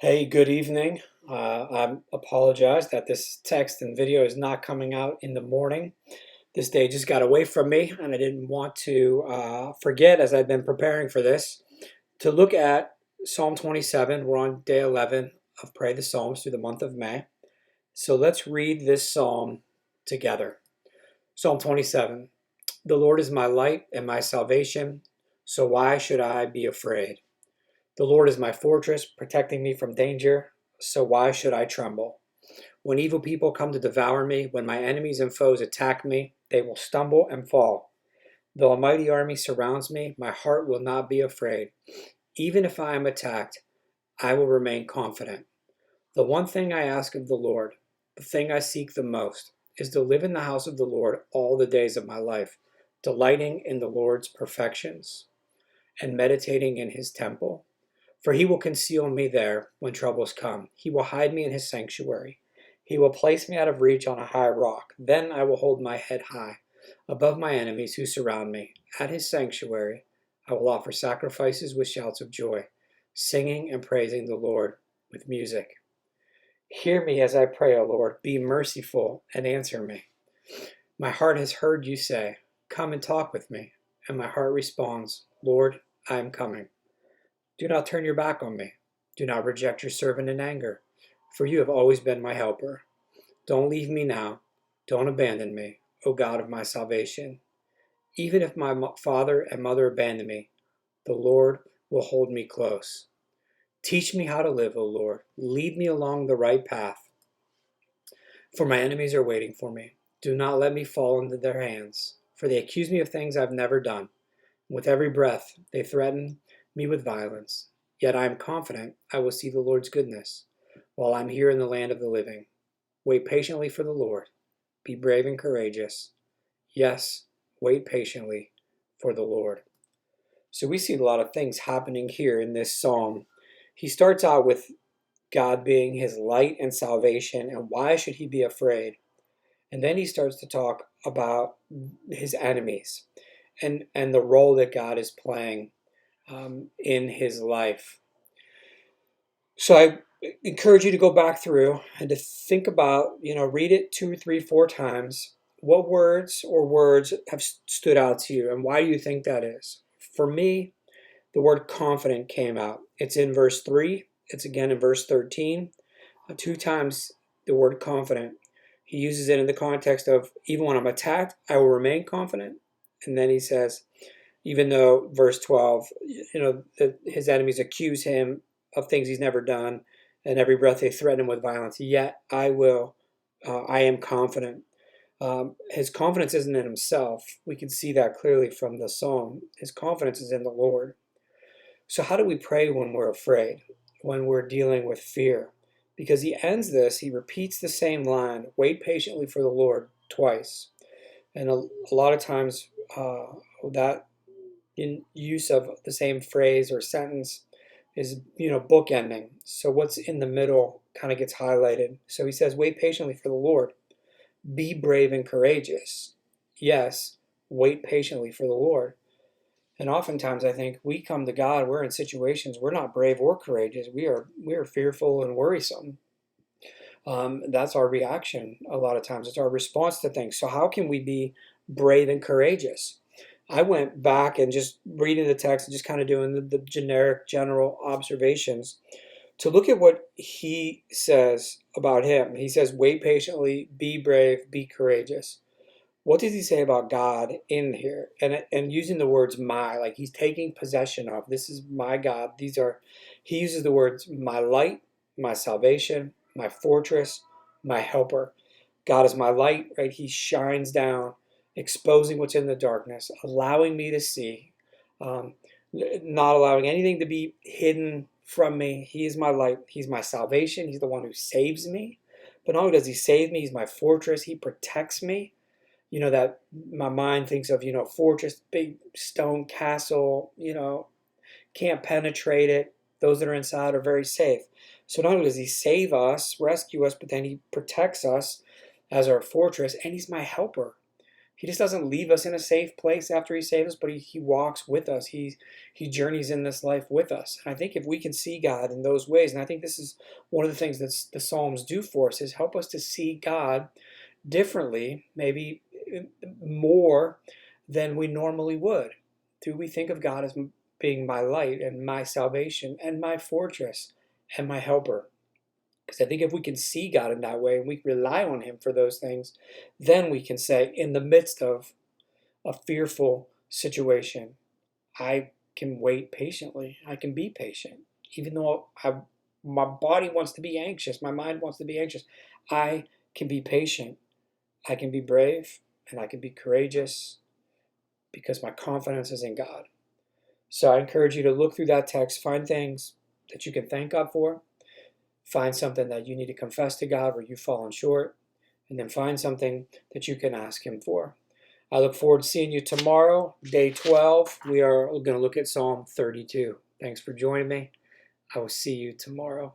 Hey, good evening. I apologize that this text and video is not coming out in the morning. This day just got away from me, and I didn't want to forget as I've been preparing for this to look at Psalm 27. We're on day 11 of Pray the Psalms through the month of May. So let's read this psalm together. Psalm 27. The Lord is my light and my salvation, so why should I be afraid? The Lord is my fortress, protecting me from danger, so why should I tremble? When evil people come to devour me, when my enemies and foes attack me, they will stumble and fall. Though a mighty army surrounds me, my heart will not be afraid. Even if I am attacked, I will remain confident. The one thing I ask of the Lord, the thing I seek the most, is to live in the house of the Lord all the days of my life, delighting in the Lord's perfections and meditating in his temple. For he will conceal me there when troubles come. He will hide me in his sanctuary. He will place me out of reach on a high rock. Then I will hold my head high above my enemies who surround me. At his sanctuary, I will offer sacrifices with shouts of joy, singing and praising the Lord with music. Hear me as I pray, O Lord. Be merciful and answer me. My heart has heard you say, "Come and talk with me." And my heart responds, "Lord, I am coming." Do not turn your back on me. Do not reject your servant in anger, for you have always been my helper. Don't leave me now. Don't abandon me, O God of my salvation. Even if my father and mother abandon me, the Lord will hold me close. Teach me how to live, O Lord. Lead me along the right path, for my enemies are waiting for me. Do not let me fall into their hands, for they accuse me of things I've never done. With every breath, they threaten me with violence. Yet I am confident I will see the Lord's goodness while I'm here in the land of the living. Wait patiently for the Lord. Be brave and courageous. Yes, wait patiently for the Lord. So we see a lot of things happening here in this psalm. He starts out with God being his light and salvation, and why should he be afraid? And then he starts to talk about his enemies and the role that God is playing in his life. So I encourage you to go back through and to think about, read it 2, 3, 4 times. What words have stood out to you, and why do you think that is? For me, the word confident came out. It's in verse 3. It's again in verse 13. 2 times the word confident. He uses it in the context of, even when I'm attacked, I will remain confident. And then he says, even though, verse 12, his enemies accuse him of things he's never done, and every breath they threaten him with violence, yet I am confident. His confidence isn't in himself. We can see that clearly from the psalm. His confidence is in the Lord. So how do we pray when we're afraid, when we're dealing with fear? Because he ends this, he repeats the same line, wait patiently for the Lord, twice. And a lot of times that in use of the same phrase or sentence is, bookending. So what's in the middle kind of gets highlighted. So he says, wait patiently for the Lord. Be brave and courageous. Yes, wait patiently for the Lord. And oftentimes I think we come to God, we're in situations we're not brave or courageous. We are fearful and worrisome. That's our reaction a lot of times. It's our response to things. So how can we be brave and courageous? I went back and just reading the text and just kind of doing the generic general observations to look at what he says about him. He says, wait patiently, be brave, be courageous. What does he say about God in here? And using the words my, like he's taking possession of, this is my God. He uses the words my light, my salvation, my fortress, my helper. God is my light, right? He shines down, exposing what's in the darkness, allowing me to see, not allowing anything to be hidden from me. He is my light. He's my salvation. He's the one who saves me. But not only does he save me, he's my fortress. He protects me. That my mind thinks of, fortress, big stone castle, can't penetrate it. Those that are inside are very safe. So not only does he save us, rescue us, but then he protects us as our fortress, and he's my helper. He just doesn't leave us in a safe place after he saves us, but he walks with us. He journeys in this life with us. And I think if we can see God in those ways, and I think this is one of the things that the Psalms do for us, is help us to see God differently, maybe more than we normally would. Do we think of God as being my light and my salvation and my fortress and my helper? Because I think if we can see God in that way and we rely on him for those things, then we can say, in the midst of a fearful situation, I can wait patiently. I can be patient. Even though my body wants to be anxious, my mind wants to be anxious, I can be patient. I can be brave and I can be courageous because my confidence is in God. So I encourage you to look through that text, find things that you can thank God for, find something that you need to confess to God where you've fallen short, and then find something that you can ask him for. I look forward to seeing you tomorrow, day 12. We are going to look at Psalm 32. Thanks for joining me. I will see you tomorrow.